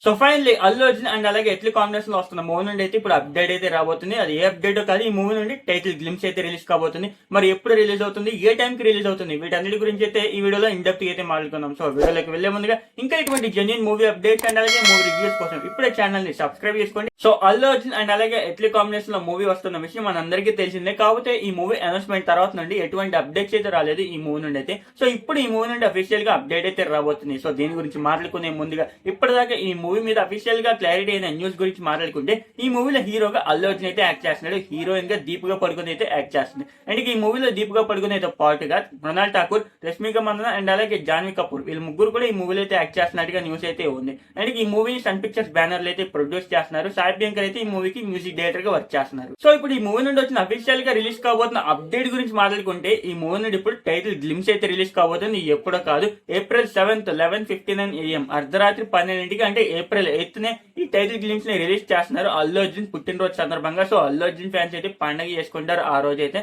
So finally Allu Arjun and అలాగే ఎట్లీ combination లో వస్తున్న మూవీ నుండి అయితే ఇప్పుడు అప్డేట్ అయితే రాబోతుంది. అది ఏ అప్డేట్ కాదు, ఈ మూవీ నుండి టైటిల్ గ్లిమ్స్ అయితే రిలీజ్ కాబోతుంది. మరి ఎప్పుడు రిలీజ్ అవుతుంది, ఏ టైం కి రిలీజ్ అవుతుంది, వీటన్నిటి గురించి అయితే ఈ వీడియోలో ఇన్ డెప్త్ అయితే మాట్లాడుకుందాం. సో వీడియోలోకి వెళ్లే ముందుగా ఇంకా ఇటువంటి జెన్యూన్ మూవీ అప్డేట్స్ అండ్ అలాగే మూవీ రివ్యూస్ కోసం ఇప్పుడే ఛానల్ ని సబ్స్క్రైబ్ చేసుకోండి. సో అల్లు అర్జున్ అండ్ అలాగే ఎట్లీ కాంబినేషన్ లో మూవీ వస్తున్న విషయం మనందరికీ తెలిసిందే. కాకపోతే ఈ మూవీ అనౌన్స్మెంట్ తర్వాత నుండి ఎటువంటి అప్డేట్స్ అయితే రాలేదు ఈ మూవీ నుండి అయితే. సో ఇప్పుడు ఈ మూవీ నుండి అఫీషియల్ గా అప్డేట్ అయితే రాబోతుంది. సో దీని గురించి మాట్లాడుకునే ముందుగా ఇప్పటిదాకా ఈ మూవీ మీద అఫీషియల్ గా క్లారిటీ అయిన న్యూస్ గురించి మాట్లాడుకుంటే, ఈ మూవీలో హీరోగా అల్లు అర్జున్ అయితే యాక్ట్ చేస్తున్నాడు. హీరోయిన్ గా దీపికా పడుకుని అయితే యాక్ట్ చేస్తుంది. అండ్ ఈ మూవీలో దీపికా పడుకుని అయితే పాటుగా మృణాల్ ఠాకూర్, రష్మిక మందన అండ్ అలాగే జాన్వీ కపూర్ వీళ్ళు ముగ్గురు కూడా ఈ మూవీలో అయితే యాక్ట్ చేస్తున్నట్టుగా న్యూస్ అయితే ఉంది. అండ్ ఈ మూవీని సన్ పిక్చర్స్ బ్యానర్ లో అయితే ప్రొడ్యూస్ చేస్తున్నారు. సాయి అభ్యంకర్ అయితే ఈ మూవీకి మ్యూజిక్ డైరెక్టర్ గా వర్క్ చేస్తున్నారు. సో ఇప్పుడు ఈ మూవీ నుండి వచ్చిన అఫీషియల్ గా రిలీజ్ కాబోతున్న అప్డేట్ గురించి మాట్లాడుకుంటే, ఈ మూవీ నుండి ఇప్పుడు టైటిల్ గ్లిమ్స్ అయితే రిలీజ్ కాబోతుంది. ఎప్పుడో కాదు, April 7th 11:59 AM అర్ధరాత్రి 12ంటికి, అంటే April 8th నే ఈ టైటిల్ గ్లిమ్స్ ని రిలీజ్ చేస్తున్నారు అల్లు అర్జున్ పుట్టినరోజు సందర్భంగా. సో అల్లు అర్జున్ ఫ్యాన్స్ అయితే పండగ చేసుకుంటారు ఆ రోజు అయితే.